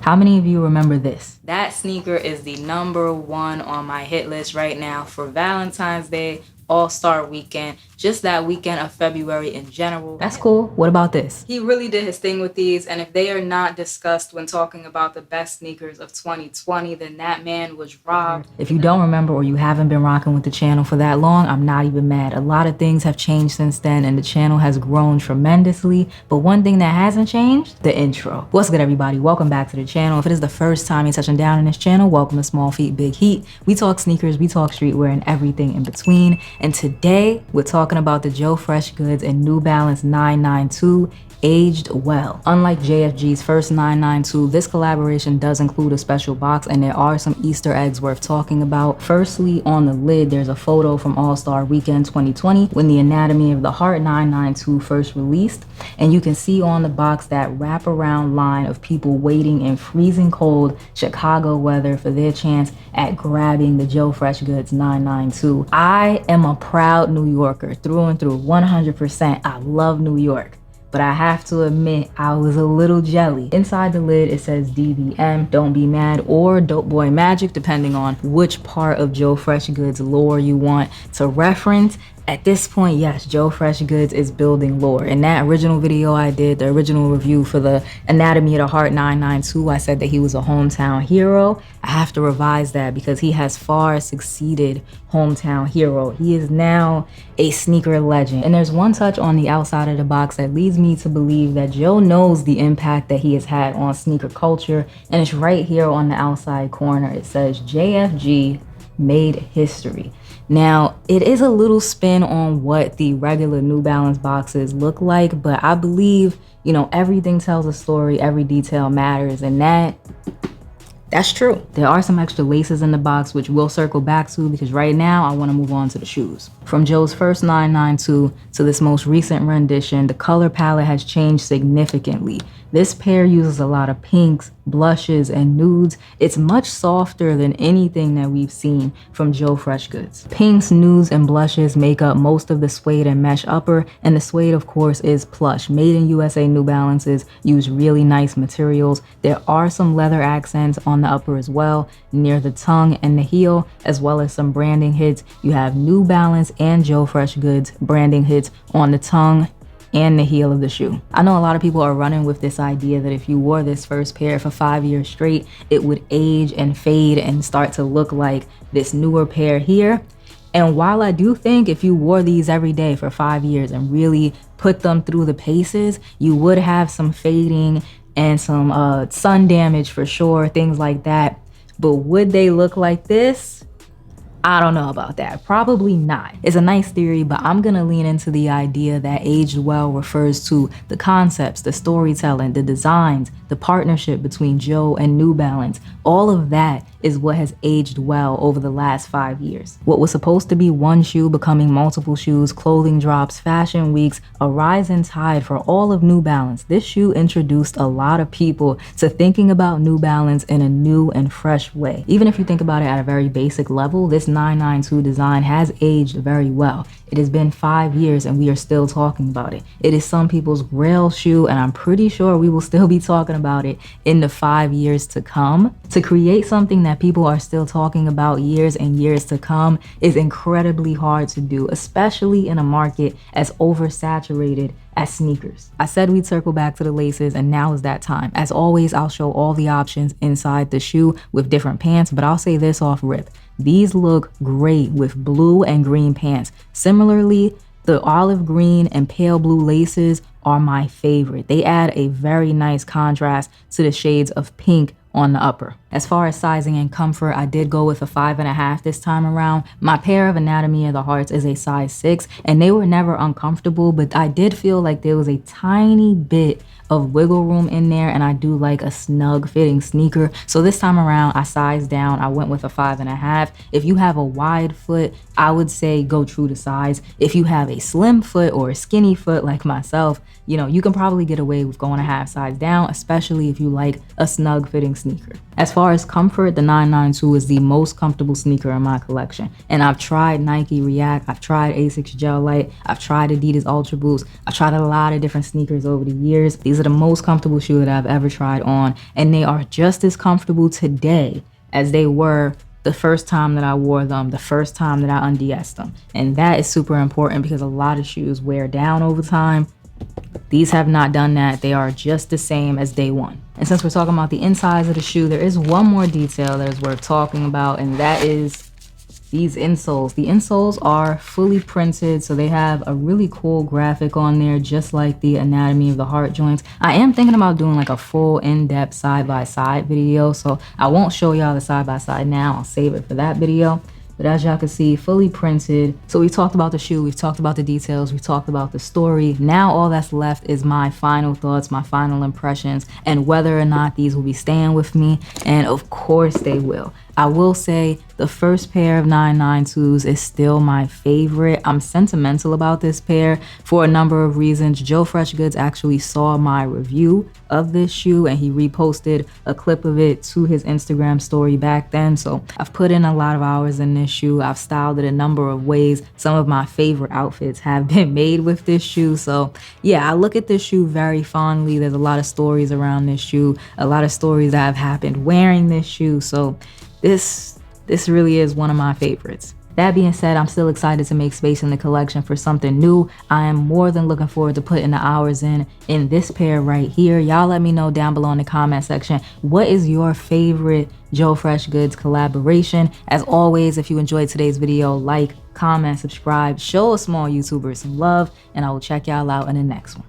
How many of you remember this? That sneaker is the #1 on my hit list right now for Valentine's Day, All-Star Weekend, just that weekend of February in general. That's cool. What about this? He really did his thing with these, and if they are not discussed when talking about the best sneakers of 2020, then that man was robbed. If you don't remember or you haven't been rocking with the channel for that long, I'm not even mad. A lot of things have changed since then, and the channel has grown tremendously. But one thing that hasn't changed, the intro. What's good, everybody? Welcome back to the channel. If it is the first time you're touching down in this channel, welcome to Small Feet, Big Heat. We talk sneakers, we talk streetwear, and everything in between. And today, we're talking about the JoeFreshGoods and New Balance 992 aged well. Unlike JFG's first 992, this collaboration does include a special box, and there are some Easter eggs worth talking about. Firstly, on the lid, there's a photo from All-Star Weekend 2020 when the Anatomy of the Heart 992 first released, and you can see on the box that wraparound line of people waiting in freezing cold Chicago weather for their chance at grabbing the JoeFreshGoods 992. I am a proud New Yorker through and through, 100%. I love New York. But I have to admit, I was a little jelly. Inside the lid, it says DBM, Don't Be Mad, or Dope Boy Magic, depending on which part of JoeFreshGoods lore you want to reference. At this point, yes, JoeFreshGoods is building lore. In that original video I did, the original review for the Anatomy of the Heart 992, I said that he was a hometown hero. I have to revise that because he has far succeeded hometown hero. He is now a sneaker legend. And there's one touch on the outside of the box that leads me to believe that Joe knows the impact that he has had on sneaker culture. And it's right here on the outside corner. It says JFG made history. Now, it is a little spin on what the regular New Balance boxes look like, but I believe, everything tells a story, every detail matters, and that's true. There are some extra laces in the box, which we'll circle back to because right now I want to move on to the shoes. From Joe's first 992 to this most recent rendition, the color palette has changed significantly. This pair uses a lot of pinks, blushes, and nudes. It's much softer than anything that we've seen from JoeFreshGoods. Pinks, nudes, and blushes make up most of the suede and mesh upper, and the suede, of course, is plush. Made in USA New Balances use really nice materials. There are some leather accents on the upper as well, near the tongue and the heel, as well as some branding hits. You have New Balance and JoeFreshGoods branding hits on the tongue and the heel of the shoe. I know a lot of people are running with this idea that if you wore this first pair for 5 years straight, it would age and fade and start to look like this newer pair here. And while I do think if you wore these every day for 5 years and really put them through the paces, you would have some fading and some sun damage for sure, things like that. But would they look like this? I don't know about that. Probably not. It's a nice theory, but I'm gonna lean into the idea that aged well refers to the concepts, the storytelling, the designs, the partnership between Joe and New Balance. All of that is what has aged well over the last 5 years. What was supposed to be one shoe becoming multiple shoes, clothing drops, fashion weeks, a rising tide for all of New Balance. This shoe introduced a lot of people to thinking about New Balance in a new and fresh way. Even if you think about it at a very basic level, this 992 design has aged very well. It has been 5 years and we are still talking about it. It is some people's grail shoe, and I'm pretty sure we will still be talking about it in the 5 years to come. To create something that people are still talking about years and years to come is incredibly hard to do, especially in a market as oversaturated as sneakers. I said we'd circle back to the laces, and now is that time. As always, I'll show all the options inside the shoe with different pants, but I'll say this off rip. These look great with blue and green pants. Similarly, the olive green and pale blue laces are my favorite. They add a very nice contrast to the shades of pink on the upper. As far as sizing and comfort, I did go with a 5.5 this time around. My pair of Anatomy of the Hearts is a size 6, and they were never uncomfortable, but I did feel like there was a tiny bit of wiggle room in there, and I do like a snug fitting sneaker. So this time around, I sized down. I went with a 5.5. If you have a wide foot, I would say go true to size. If you have a slim foot or a skinny foot like myself, you can probably get away with going a half size down, especially if you like a snug fitting sneaker. As far far as comfort, the 992 is the most comfortable sneaker in my collection. And I've tried Nike React, I've tried Asics Gel Light, I've tried Adidas Ultra Boost, I've tried a lot of different sneakers over the years. These are the most comfortable shoes that I've ever tried on, and they are just as comfortable today as they were the first time that I wore them, the first time that I undes'd them. And that is super important because a lot of shoes wear down over time. These have not done that. They are just the same as day one. And since we're talking about the insides of the shoe, there is one more detail that is worth talking about, and that is these insoles. The insoles are fully printed, so they have a really cool graphic on there, just like the anatomy of the heart joints. I am thinking about doing like a full in-depth side-by-side video, so I won't show y'all the side-by-side now. I'll save it for that video. But as y'all can see, fully printed. So we talked about the shoe, we've talked about the details, we've talked about the story. Now all that's left is my final thoughts, my final impressions, and whether or not these will be staying with me. And of course they will. I will say the first pair of 992s is still my favorite. I'm sentimental about this pair for a number of reasons. JoeFreshGoods actually saw my review of this shoe and he reposted a clip of it to his Instagram story back then. So I've put in a lot of hours in this shoe. I've styled it a number of ways. Some of my favorite outfits have been made with this shoe. So yeah, I look at this shoe very fondly. There's a lot of stories around this shoe, a lot of stories that have happened wearing this shoe. So this really is one of my favorites. That being said, I'm still excited to make space in the collection for something new. I am more than looking forward to putting the hours in this pair right here. Y'all let me know down below in the comment section, what is your favorite JoeFreshGoods collaboration? As always, if you enjoyed today's video, like, comment, subscribe, show a small YouTuber some love, and I will check y'all out in the next one.